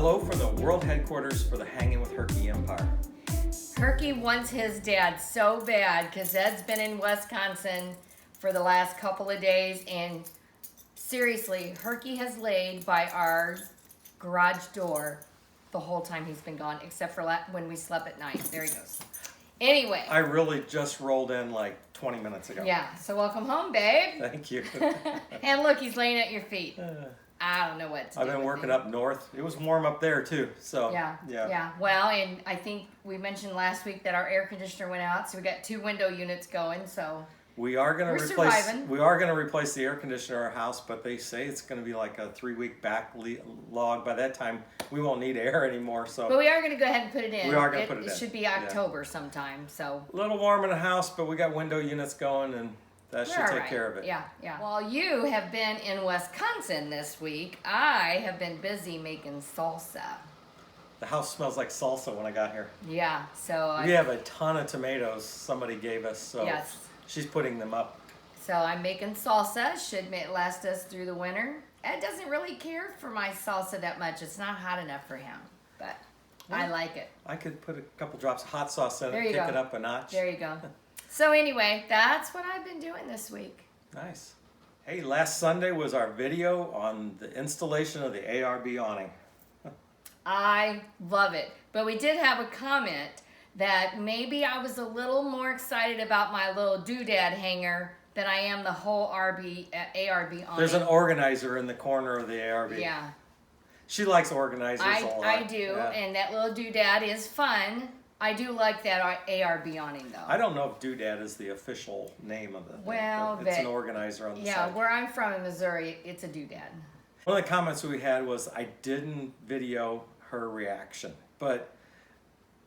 hello for the world headquarters for the Hanging with Herky Empire. Herky wants his dad so bad because Ed's been in Wisconsin for the last couple of days, and seriously, Herky has laid by our garage door the whole time he's been gone, except for when we slept at night. There he goes. Anyway. I really just rolled in like 20 minutes ago. Yeah, so welcome home, babe. Thank you. And look, he's laying at your feet. I don't know what to do. I've been working up north. It was warm up there too, so. Yeah. Well, and I think we mentioned last week that our air conditioner went out, so we got 2 window units going, so. We are going to replace the air conditioner in our house, but they say it's going to be like a 3-week backlog. By that time, we won't need air anymore. So. But we are going to go ahead and put it in. We are going to put it in. It should be October sometime. So. A little warm in the house, but we got window units going, and that should take care of it. Yeah. While you have been in Wisconsin this week, I have been busy making salsa. The house smells like salsa when I got here. Yeah. So. We have a ton of tomatoes somebody gave us. So. Yes. She's putting them up. So I'm making salsa. Should last us through the winter. Ed doesn't really care for my salsa that much. It's not hot enough for him, but I like it. I could put a couple drops of hot sauce in it, kick it up a notch. There you go. So anyway, that's what I've been doing this week. Nice. Hey, last Sunday was our video on the installation of the ARB awning. I love it. But we did have a comment that maybe I was a little more excited about my little doodad hanger than I am the whole ARB awning. There's an organizer in the corner of the ARB. Yeah. She likes organizers a lot. I do, yeah. And that little doodad is fun. I do like that ARB awning, though. I don't know if doodad is the official name of the thing, well, but it's an organizer on the side. Yeah, where I'm from in Missouri, it's a doodad. One of the comments we had was I didn't video her reaction, but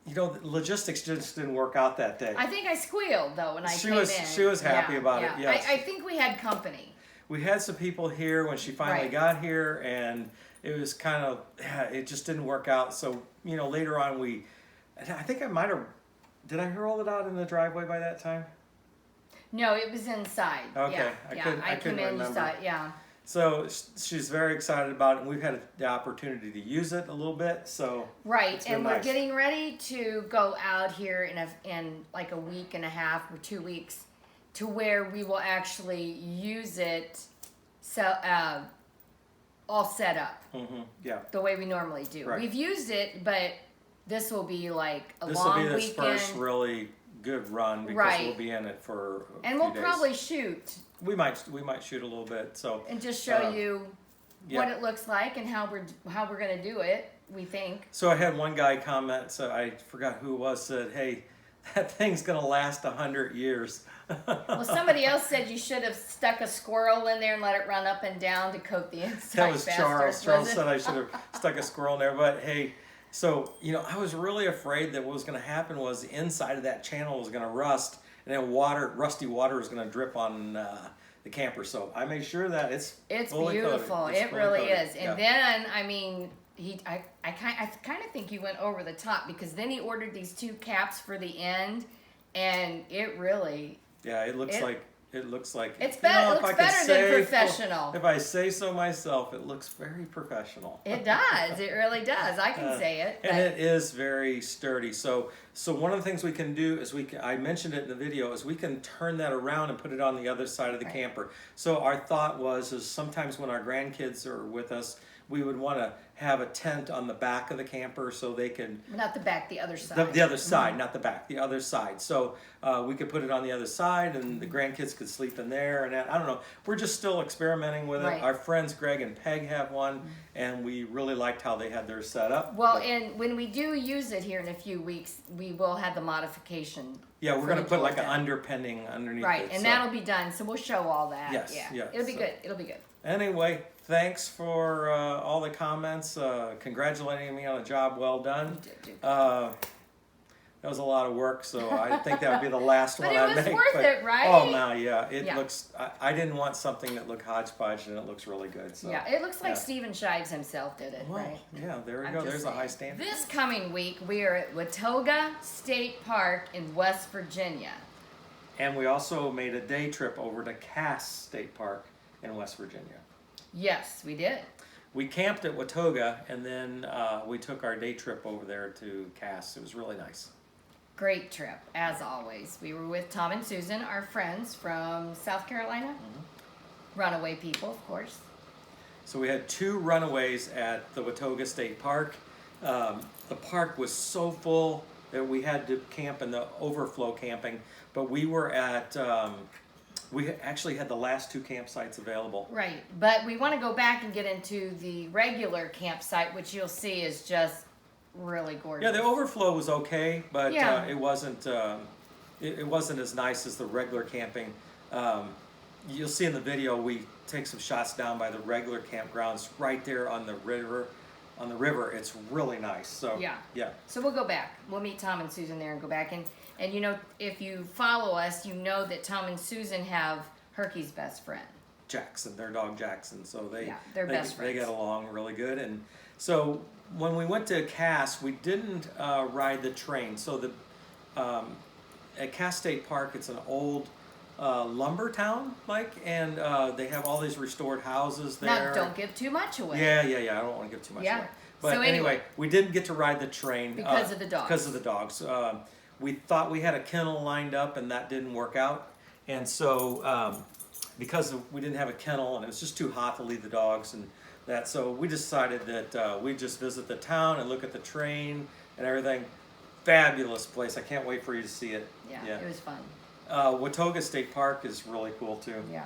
you know, the logistics just didn't work out that day. I think I squealed, though, when I came in. She was happy about it, yes. I think we had company. We had some people here when she finally got here, and it was kind of, it just didn't work out. So, you know, later on I think I might have, did I roll it out in the driveway by that time? No, it was inside. Okay, yeah. I couldn't remember. Inside, yeah. So she's very excited about it, and we've had the opportunity to use it a little bit. So and we're getting ready to go out here in like a week and a half or 2 weeks, to where we will actually use it all set up. Mm-hmm. Yeah. The way we normally do. Right. We've used it, but this will be like a long weekend. This will be this first really good run because we'll be in it for a few we'll days. probably shoot. We might shoot a little bit. So and just show you what it looks like and how we're gonna do it. We think. So I had one guy comment. So I forgot who it was. Said, "Hey, that thing's gonna last 100 years." Well, somebody else said you should have stuck a squirrel in there and let it run up and down to coat the inside. That was Charles. Charles said I should have stuck a squirrel in there. But hey, so you know, I was really afraid that what was going to happen was the inside of that channel was going to rust, and then rusty water was going to drip on the camper. So I made sure that it's fully beautiful. Coated. It really is. And then I mean, I kind of think he went over the top, because then he ordered these 2 caps for the end, and it really. Yeah, it looks like it's better. It looks better than professional. If I say so myself, it looks very professional. It does. It really does. I can say it. And it is very sturdy. So one of the things we can do is I mentioned it in the video, is we can turn that around and put it on the other side of the camper. So our thought is sometimes when our grandkids are with us, we would want to have a tent on the back of the camper so they can... Not the back, the other side. The other side, not the back, the other side. So we could put it on the other side, and the grandkids could sleep in there. And I don't know. We're just still experimenting with it. Our friends Greg and Peg have one, and we really liked how they had theirs set up. Well, and when we do use it here in a few weeks, we will have the modification. Yeah, we're going to put like an underpinning underneath it. Right, and that'll be done. So we'll show all that. Yes, yeah. It'll be good. It'll be good. Anyway, thanks for all the comments, congratulating me on a job well done. You did. That was a lot of work, so I think that would be the last one I make. But it was worth it, right? Oh, no, yeah. It looks, I didn't want something that looked hodgepodge, and it looks really good. So. Yeah, it looks like Stephen Shives himself did it, right? Yeah, there we go. There's a high standard. This coming week, we are at Watauga State Park in West Virginia. And we also made a day trip over to Cass State Park in West Virginia. Yes, we did. we camped at Watoga, and then we took our day trip over there to Cass. It was really nice. Great trip, as always. We were with Tom and Susan, our friends from South Carolina. Runaway people, of course. So we had 2 runaways at the Watoga State Park. The park was so full that we had to camp in the overflow camping, but we were at, we actually had the last 2 campsites available. Right, but we want to go back and get into the regular campsite, which you'll see is just really gorgeous. Yeah, the overflow was okay, but Yeah. it wasn't it wasn't as nice as the regular camping. You'll see in the video we take some shots down by the regular campgrounds right there on the river. On the river, it's really nice. So yeah. So we'll go back. We'll meet Tom and Susan there and go back. And you know, if you follow us, you know that Tom and Susan have Herky's best friend. Jackson, their dog Jackson. So they're best friends. They get along really good. And so when we went to Cass, we didn't ride the train. So the at Cass State Park, it's an old lumber town, Mike, and they have all these restored houses there. Now, don't give too much away. Yeah. I don't want to give too much away. But So anyway, we didn't get to ride the train Because of the dogs. Because of the dogs. We thought we had a kennel lined up, and that didn't work out. And so because we didn't have a kennel, and it was just too hot to leave the dogs and that, so we decided that we'd just visit the town and look at the train and everything. Fabulous place. I can't wait for you to see it. Yeah. It was fun. Watoga State Park is really cool too. Yeah.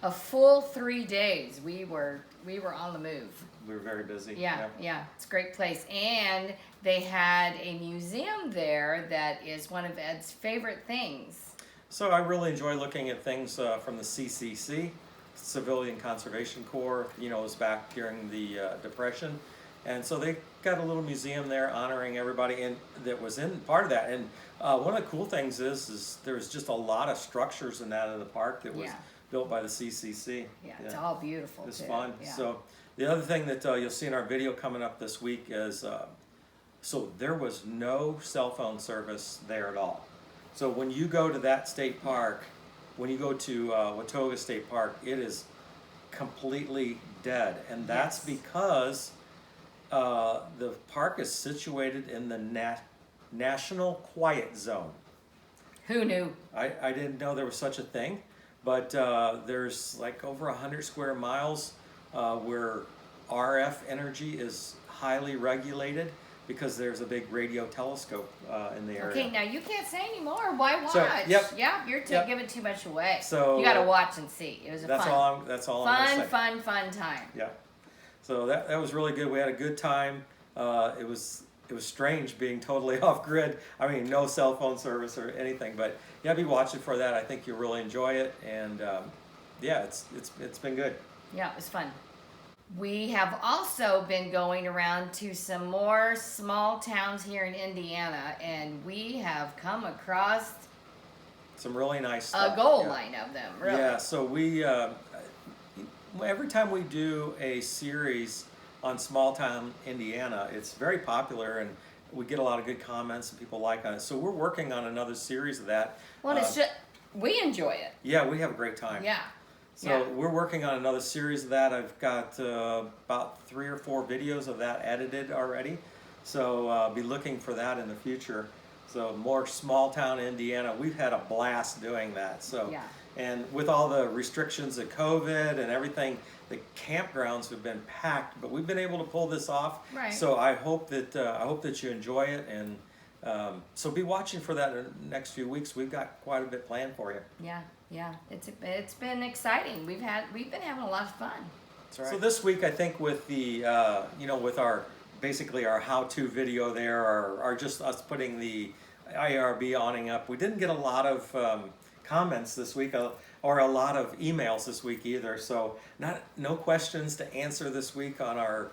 A full 3 days. We were on the move. We were very busy. Yeah. It's a great place. And they had a museum there that is one of Ed's favorite things. So I really enjoy looking at things from the CCC, Civilian Conservation Corps. You know, it was back during the Depression. And so they got a little museum there honoring everybody and that was in part of that. And one of the cool things is there's just a lot of structures in that in the park that was built by the CCC. Yeah, it's all beautiful. It's too. fun. Yeah. So the other thing that you'll see in our video coming up this week is, so there was no cell phone service there at all. So when you go to that state park, when you go to Watoga State Park, it is completely dead. And that's because the park is situated in the National Quiet Zone. Who knew? I didn't know there was such a thing, but there's like over 100 square miles where RF energy is highly regulated because there's a big radio telescope in the area. Okay, now you can't say anymore. Why watch? So, Yeah, you're giving too much away. So you got to watch and see. It was a that's fun, all I'm gonna say. fun time. Yeah. So that was really good. We had a good time. It was strange being totally off grid. I mean, no cell phone service or anything, but yeah, be watching for that. I think you'll really enjoy it, and yeah, it's been good. Yeah, it was fun. We have also been going around to some more small towns here in Indiana, and we have come across Some really nice stuff. a gold line of them. Really. Yeah. So we every time we do a series on small town Indiana, it's very popular and we get a lot of good comments and people like on it. So we're working on another series of that. Well, it's just we enjoy it. Yeah, we have a great time. Yeah. So we're working on another series of that. I've got about 3 or 4 videos of that edited already. So be looking for that in the future. So more small town Indiana. We've had a blast doing that. So and with all the restrictions of COVID and everything, the campgrounds have been packed, but we've been able to pull this off. Right. So I hope that you enjoy it, and so be watching for that in the next few weeks. We've got quite a bit planned for you. Yeah. It's been exciting. We've been having a lot of fun. That's right. So this week, I think with the with our basically our how-to video there, or just us putting the ARB awning up, we didn't get a lot of comments this week or a lot of emails this week either. So no questions to answer this week on our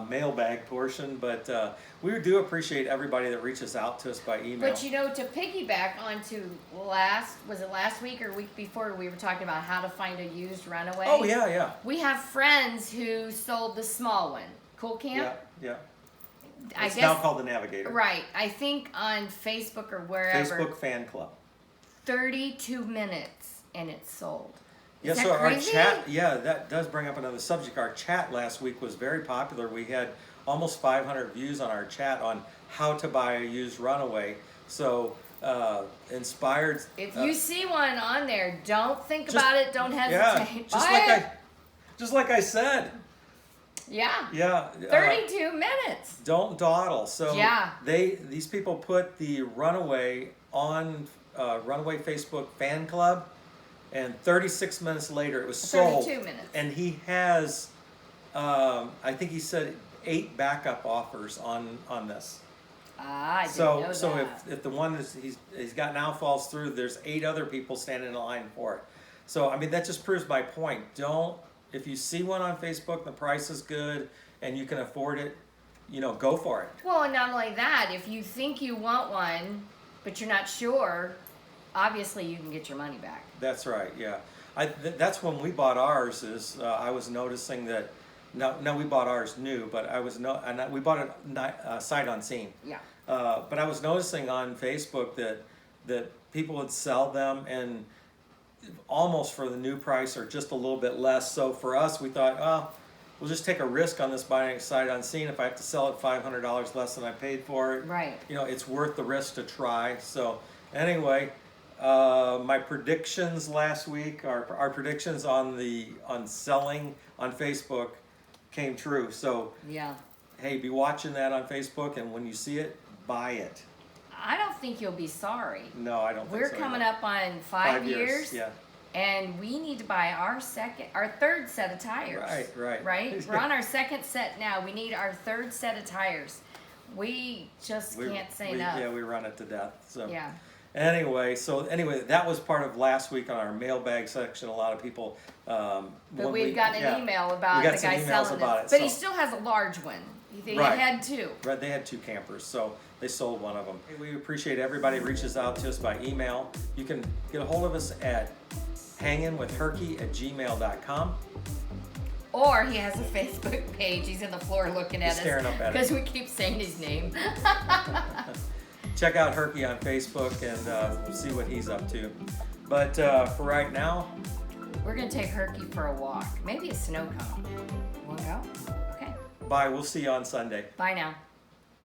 mailbag portion, but we do appreciate everybody that reaches out to us by email. But to piggyback onto last week or week before, we were talking about how to find a used runaway. Oh yeah. We have friends who sold the small one. Cool Camp? Yeah. I It's guess, now called the Navigator. Right. I think on Facebook or wherever. Facebook fan club. 32 minutes and it's sold. Yeah, Is that so our crazy? chat, yeah, that does bring up another subject. Our chat last week was very popular. We had almost 500 views on our chat on how to buy a used Runaway. So, inspired. If you see one on there, don't think just- about it. Don't Yeah, hesitate. just Buy like it. just like I said. Yeah. Yeah. 32 minutes. Don't dawdle. So Yeah. these people put the Runaway on Runaway Facebook fan club, and 36 minutes later it was sold. 32 minutes. And he has, I think he said 8 backup offers on this. Ah, I didn't So know so that. if the one is he's got now falls through, there's 8 other people standing in line for it. So I mean that just proves my point. Don't, if you see one on Facebook, the price is good and you can afford it, go for it. Well, and not only that, if you think you want one, but you're not sure, obviously you can get your money back. That's right. Yeah, that's when we bought ours. Is I was noticing that. No, we bought ours new, but we bought it sight unseen. Yeah. But I was noticing on Facebook that people would sell them and almost for the new price or just a little bit less. So for us, we thought, oh, we'll just take a risk on this buying sight unseen. If I have to sell it $500 less than I paid for it, Right. it's worth the risk to try. So anyway, my predictions last week, our predictions on selling on Facebook came true. So Yeah. hey, be watching that on Facebook, and when you see it, buy it. I don't think you'll be sorry. No, I don't think We're so. coming either. up on 5 years. Yeah. And we need to buy our third set of tires. Right. Right? We're on our second set now. We need our third set of tires. We just can't say no. Yeah, we run it to death. So Yeah. Anyway, that was part of last week on our mailbag section. A lot of people. But we've gotten an email about we the got some guy emails selling about it. it. But so- he still has a large one. He Right. had 2. Right, they had 2 campers, so they sold one of them. We appreciate everybody who reaches out to us by email. You can get a hold of us at hanginwithherky@gmail.com. Or he has a Facebook page. He's on the floor looking at He's staring us up at it. because we keep saying his name. Check out Herky on Facebook and see what he's up to. But for right now, We're gonna take Herky for a walk. Maybe a snow cone. Wanna go? Okay. bye. We'll see you on Sunday. Bye now.